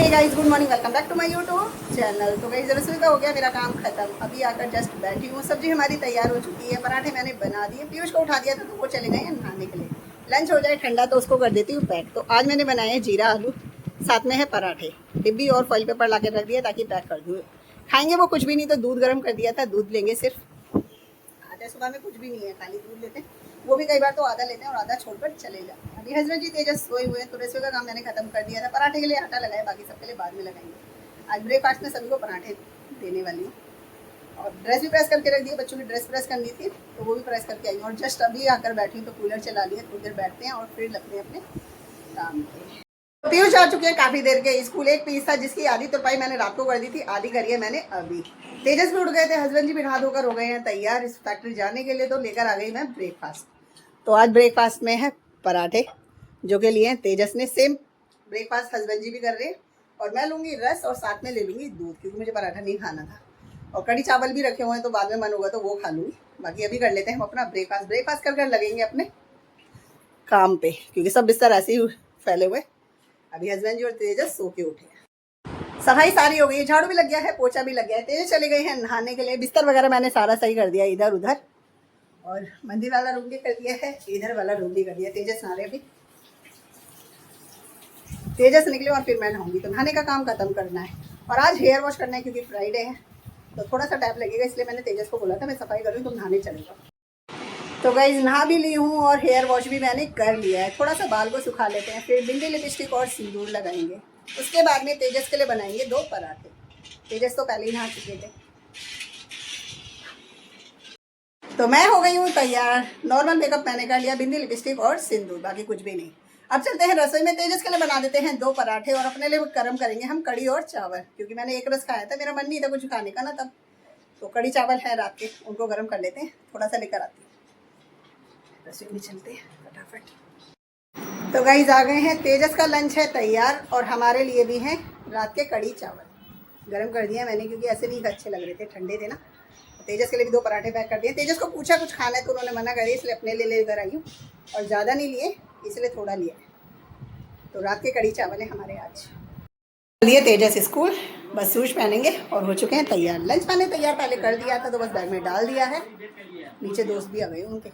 Hey guys, good morning, welcome back to my YouTube channel. तो guys रसोई का हो गया मेरा काम खत्म। अभी आकर जस्ट बैठी हूँ। सब्जी हमारी तैयार हो चुकी है। पराठे मैंने बना दिए। पीयूष को उठा दिया था तो वो चले गए हैं नहाने के लिए। लंच हो जाए ठंडा तो उसको कर देती हूँ पैक। तो आज मैंने बनाए हैं जीरा आलू, साथ में है पराठे। डिब्बी और फॉइल पेपर ला के रख दिया ताकि पैक कर दूँ। खाएंगे वो कुछ भी नहीं, तो दूध गर्म कर दिया था, दूध लेंगे सिर्फ। आज सुबह में कुछ भी नहीं है, खाली दूध लेते हैं। वो भी कई बार तो आधा लेते हैं और आधा छोड़कर चले जाते हैं। अभी हस्बैंड जी तेजस सोए हुए हैं तो रसोई का काम मैंने खत्म कर दिया था। पराठे के लिए आटा लगाया, बाकी सबके लिए बाद में लगाएंगे। आज ब्रेकफास्ट में सभी को पराठे देने वाली हूँ। और ड्रेस भी प्रेस करके रख दी, बच्चों की ड्रेस प्रेस करनी थी तो वो भी प्रेस करके आई हूँ। और जस्ट अभी आकर बैठी हूँ तो कूलर चला लिया, थोड़ी देर बैठते हैं और फिर लगते हैं अपने काम पे। पीयूष आ चुके हैं काफ़ी देर के। स्कूल एक पीस था जिसकी आधी तुरपाई मैंने रात को कर दी थी, आधी करी है मैंने अभी। तेजस भी उठ गए थे, हस्बैंड जी भी नहा धोकर हो गए हैं तैयार इस फैक्ट्री जाने के लिए। तो लेकर आ गई मैं ब्रेकफास्ट। तो आज ब्रेकफास्ट में है पराठे, जो के लिए तेजस ने। सेम ब्रेकफास्ट हस्बैंड जी भी कर रहे हैं। और मैं लूँगी रस और साथ में ले लूँगी दूध, क्योंकि मुझे पराठा नहीं खाना था। और कड़ी चावल भी रखे हुए हैं तो बाद में मन होगा तो वो खा लूँगी। बाकी अभी कर लेते हैं हम अपना ब्रेकफास्ट। ब्रेकफास्ट कर लगेंगे अपने काम पे, क्योंकि सब बिस्तर ऐसे ही फैले हुए। अभी हस्बैंड जी और तेजस सो के उठे हैं। सफाई सारी हो गई है, झाड़ू भी लग गया है, पोछा भी लग गया है। तेजस चले गए हैं नहाने के लिए। बिस्तर वगैरह मैंने सारा सही कर दिया इधर उधर। और मंदिर वाला रूम भी कर दिया है, इधर वाला रूम भी कर दिया। तेजस नहा रहे अभी। तेजस निकले और फिर मैं नहाऊंगी। तो नहाने का काम खत्म करना है। और आज हेयर वॉश करना है क्योंकि फ्राइडे है तो थोड़ा सा टाइम लगेगा, इसलिए मैंने तेजस को बोला था मैं सफाई करूँ तुम नहाने चले जाओ। तो गाइस नहा भी ली हूँ और हेयर वॉश भी मैंने कर लिया है। थोड़ा सा बाल को सुखा लेते हैं, फिर बिंदी लिपस्टिक और सिंदूर लगाएंगे। उसके बाद में तेजस के लिए बनाएंगे 2 पराठे। तेजस तो पहले ही नहा चुके थे। तो मैं हो गई हूँ तैयार। नॉर्मल मेकअप मैंने कर लिया, बिंदी लिपस्टिक और सिंदूर, बाकी कुछ भी नहीं। अब चलते हैं रसोई में। तेजस के लिए बना देते हैं 2 पराठे और अपने लिए गर्म करेंगे हम कड़ी और चावल, क्योंकि मैंने एक रस खाया था, मेरा मन नहीं था कुछ खाने का ना तब। तो कड़ी चावल है रात के, उनको गर्म कर लेते हैं। थोड़ा सा लेकर आती हूँ, रसोई में चलते हैं फटाफट। तो गाइस आ गए हैं, तेजस का लंच है तैयार और हमारे लिए भी है रात के कड़ी चावल। गर्म कर दिया मैंने क्योंकि ऐसे नहीं अच्छे लग रहे थे, ठंडे थे ना। तेजस के लिए भी 2 पराठे पैक कर दिए। तेजस को पूछा कुछ खाना है तो उन्होंने मना कर दिया, इसलिए अपने लिए लेकर आई हूँ। और ज़्यादा नहीं लिए, इसलिए थोड़ा लिया। तो रात के कड़ी चावल है हमारे आज। लिए तेजस स्कूल, बस शूज पहनेंगे और हो चुके हैं तैयार। लंच मैंने तैयार पहले कर दिया था तो बस बैग में डाल दिया है। नीचे दोस्त भी आ गए उनके।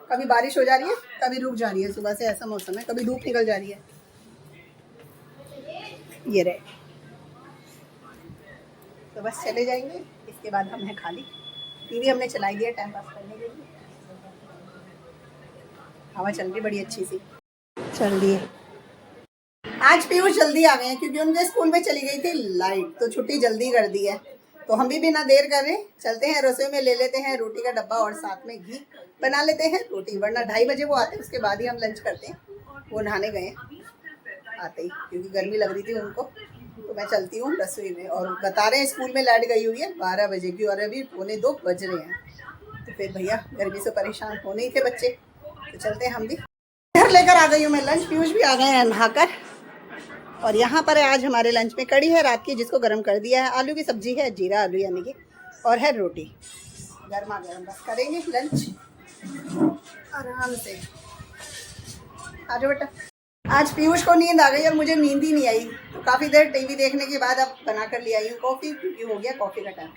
कभी बारिश हो जा रही है, कभी रुक जा रही है। सुबह से ऐसा मौसम है, कभी धूप निकल जा रही है। ये रहे, तो बस चले जाएंगे। इसके बाद हम हैं खाली। टीवी हमने चलाई दिया टाइम पास करने के लिए। हवा चल रही बड़ी अच्छी सी चल रही है। आज पीयूष जल्दी आ गए हैं क्योंकि उनके स्कूल में चली गई थी लाइट, तो छुट्टी जल्दी कर दी है। तो हम भी बिना देर करें चलते हैं रसोई में। ले लेते हैं रोटी का डब्बा और साथ में घी, बना लेते हैं रोटी, वरना 2:30 बजे वो आते हैं, उसके बाद ही हम लंच करते हैं। वो नहाने गए आते ही, क्योंकि गर्मी लग रही थी उनको। तो मैं चलती हूँ रसोई में। और बता रहे हैं स्कूल में लाइट गई हुई है 12 बजे की, और अभी 1:45 बज रहे हैं। तो फिर भैया गर्मी से परेशान होने ही थे बच्चे, तो चलते हैं हम भी। घर लेकर आ गई हूँ मैं लंच। पीयूष भी आ गए हैं नहाकर। और यहाँ पर है आज हमारे लंच में कड़ी है रात की, जिसको गर्म कर दिया है। आलू की सब्जी है, जीरा आलू यानी कि, और है रोटी। गर्मा गर्म बस करेंगे लंच आराम से। आ जाओ बेटा। आज पीयूष को नींद आ गई और मुझे नींद ही नहीं आई, तो काफ़ी देर टीवी देखने के बाद अब बना कर ले आई हूँ कॉफ़ी, क्योंकि हो गया कॉफ़ी का टाइम।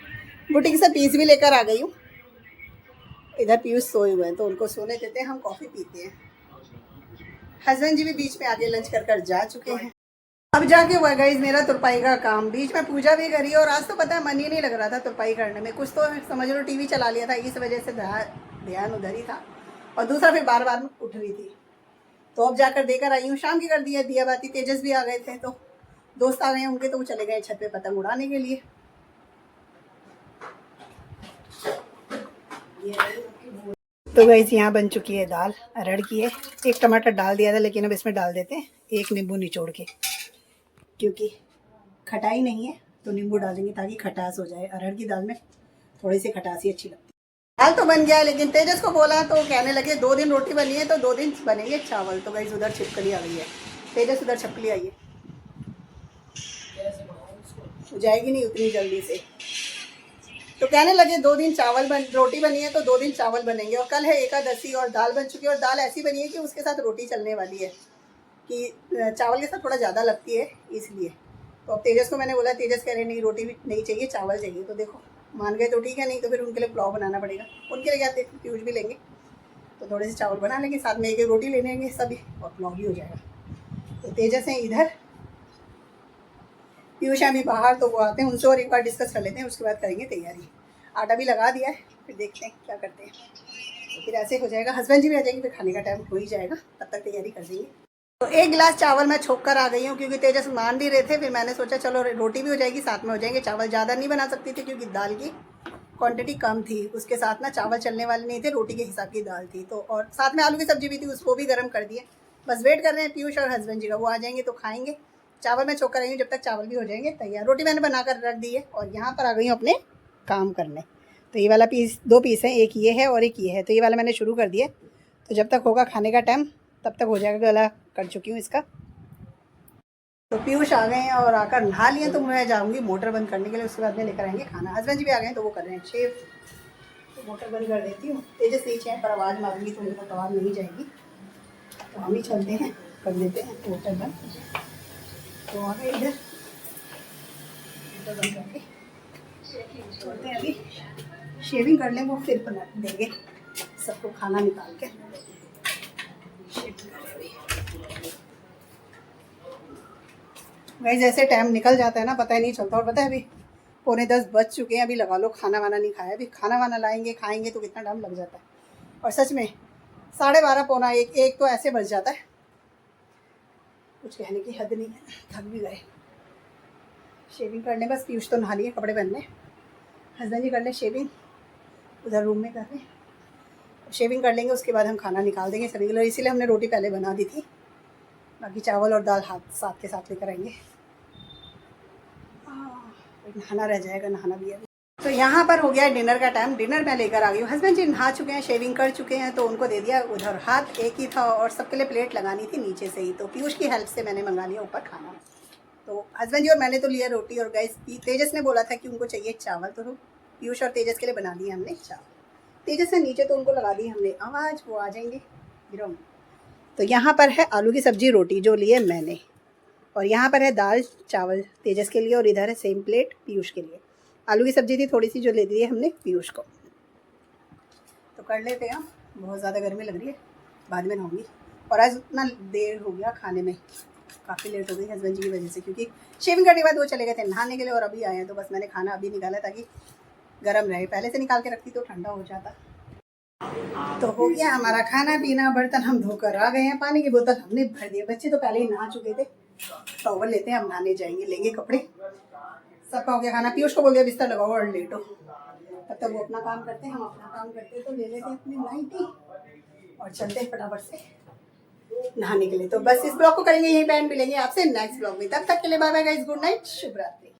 बुटीक से पीस भी लेकर आ गई हूँ। इधर पीयूष सोए हुए हैं तो उनको सोने देते हैं, हम कॉफ़ी पीते हैं। हस्बैंड जी भी बीच में आगे लंच कर जा चुके हैं। अब जाके हुआ गाइस मेरा तुरपाई का काम। बीच में पूजा भी करी और आज तो पता है मन ही नहीं लग रहा था तुरपाई करने में। कुछ तो समझ लो टीवी चला लिया था, इस वजह से ध्यान उधर ही था। और दूसरा फिर बार बार उठ रही थी। तो अब जाकर देकर आई हूँ। शाम की कर दी है दिया बाती। तेजस भी आ गए थे तो दोस्त आ गए हैं उनके, तो वो चले गए छत पे पतंग उड़ाने के लिए। तो गाइस यहाँ बन चुकी है दाल अरहर की है। एक टमाटर डाल दिया था लेकिन अब इसमें डाल देते हैं एक नींबू निचोड़ के, क्योंकि खटाई नहीं है तो नींबू डालेंगे ताकि खटास हो जाए। अरहर की दाल में थोड़ी सी खटास ही अच्छी लगती है। दाल तो बन गया है, लेकिन तेजस को बोला तो कहने लगे 2 दिन रोटी बनी है तो 2 दिन बनेंगे चावल। तो गाइस उधर छिपकली आ गई है, तेजस उधर छिपकली आई है, हो जाएगी नहीं उतनी जल्दी से। तो कहने लगे 2 दिन रोटी बनी है तो 2 दिन चावल बनेंगे। और कल है एकादशी और दाल बन चुकी है। और दाल ऐसी बनी है कि उसके साथ रोटी चलने वाली है, कि चावल के साथ थोड़ा ज़्यादा लगती है इसलिए। तो अब तेजस को मैंने बोला, तेजस कह रहे नहीं रोटी भी नहीं चाहिए, चावल चाहिए। तो देखो मान गए तो ठीक है, नहीं तो फिर उनके लिए पुलाव बनाना पड़ेगा। उनके लिए क्या पीयूष भी लेंगे तो थोड़े से चावल बना लेंगे, साथ में एक एक रोटी ले लेंगे सभी, और पुलाव भी हो जाएगा। तो तेजस हैं इधर, पीयूष अभी बाहर, तो वो आते हैं, उनसे और एक बार डिस्कस कर लेते हैं, उसके बाद करेंगे तैयारी। आटा भी लगा दिया है, फिर देखते हैं क्या करते हैं। तो फिर ऐसे हो जाएगा, हस्बैंड जी भी आ जाएंगे, फिर खाने का टाइम हो ही जाएगा, तब तक तैयारी कर देंगे। तो एक गिलास चावल मैं छोक कर आ गई हूँ, क्योंकि तेजस मान भी रहे थे। फिर मैंने सोचा चलो रोटी भी हो जाएगी, साथ में हो जाएंगे। चावल ज़्यादा नहीं बना सकती थी क्योंकि दाल की क्वांटिटी कम थी, उसके साथ ना चावल चलने वाले नहीं थे, रोटी के हिसाब की दाल थी। तो और साथ में आलू की सब्जी भी थी, उसको भी गर्म कर दिए। बस वेट कर रहे हैं पीयूष और हस्बैंड जी का, वो आ जाएंगे तो खाएंगे। चावल मैं छोक कर आई हूँ, जब तक चावल भी हो जाएंगे तैयार। रोटी मैंने बना कर रख दी है और यहाँ पर आ गई हूँ अपने काम करने। तो ये वाला पीस, 2 पीस हैं, एक ये है और एक ये है। तो ये वाला मैंने शुरू कर दिया, तो जब तक होगा खाने का टाइम तब तक हो जाएगा। गला कर चुकी हूँ इसका। तो पीयूष आ गए हैं और आकर नहा लिए, तो मैं जाऊँगी मोटर बंद करने के लिए, उसके बाद में लेकर आएंगे खाना। हस्बैंड जी भी आ गए हैं तो वो कर रहे हैं शेव, तो मोटर बंद कर देती हूँ। तेजस नीचे है, पर आवाज़ मारूंगी तो उनको आवाज़ नहीं जाएगी, तो हम ही चलते हैं, कर देते हैं मोटर बंद। तो आ गए इधर, मोटर बंद करके चलते हैं। अभी शेविंग कर लें, वो फिर बना देंगे सबको खाना निकाल के। भाई जैसे टाइम निकल जाता है ना, पता ही नहीं चलता। और पता है अभी 9:45 बज चुके हैं, अभी लगा लो खाना वाना नहीं खाया। अभी खाना वाना लाएंगे, खाएंगे तो कितना टाइम लग जाता है। और सच में 12:30 पौना एक तो ऐसे बज जाता है, कुछ कहने की हद नहीं है। थक भी गए। शेविंग करने बस, पीयूष तो नहा लिए, कपड़े पहनने, हस्बैंड जी कर ले शेविंग, उधर रूम में कर रहे हैं। शेविंग कर लेंगे, उसके बाद हम खाना निकाल देंगे सभी के लिए। इसीलिए हमने रोटी पहले बना दी थी, बाकी चावल और दाल साथ के साथ लेकर आएंगे। नहाना रह जाएगा, नहाना भी है। तो यहाँ पर हो गया डिनर का टाइम। डिनर मैं लेकर आ गई हूँ। हस्बैंड जी नहा चुके हैं, शेविंग कर चुके हैं, तो उनको दे दिया उधर। हाथ एक ही था और सबके लिए प्लेट लगानी थी नीचे से ही, तो पीयूष की हेल्प से मैंने मंगा लिया ऊपर खाना। तो हस्बैंड जी और मैंने तो लिया रोटी, और गैस तेजस ने बोला था कि उनको चाहिए चावल, तो पीयूष और तेजस के लिए बना दिए हमने चावल। तेजस ने नीचे तो उनको लगा दी हमने आवाज़, वो आ जाएंगे गिरो। तो यहाँ पर है आलू की सब्जी रोटी जो लिए मैंने, और यहाँ पर है दाल चावल तेजस के लिए, और इधर है सेम प्लेट पीयूष के लिए। आलू की सब्जी थी थोड़ी सी जो ले दी है हमने पीयूष को। तो कर लेते हैं, बहुत ज़्यादा गर्मी लग रही है, बाद में नहाऊंगी। और आज इतना देर हो गया खाने में, काफ़ी लेट हो गई हस्बैंड जी की वजह से, क्योंकि शेविंग करने के बाद वो चले गए थे नहाने के लिए, और अभी आए हैं। तो बस मैंने खाना अभी निकाला ताकि गर्म रहे, पहले से निकाल के रखती तो ठंडा हो जाता। तो हो गया हमारा खाना पीना, बर्तन हम धोकर आ गए हैं, पानी की बोतल हमने भर दी। बच्चे तो पहले ही नहा चुके थे। टॉवल लेते हैं, हम नहाने जाएंगे, लेंगे कपड़े। सबका हो गया खाना। पीयूष को बोल दिया बिस्तर लगाओ और लेटो, तब तक वो अपना काम करते हैं, हम अपना काम करते हैं। तो ले लेते हैं अपनी नाइटी और चलते हैं फटाफट से नहाने के लिए। तो बस इस ब्लॉग को करेंगे यहीं पे एंड, मिलेंगे आपसे नेक्स्ट ब्लॉग में। तब तक के लिए bye bye guys, good night, शुभ रात्रि।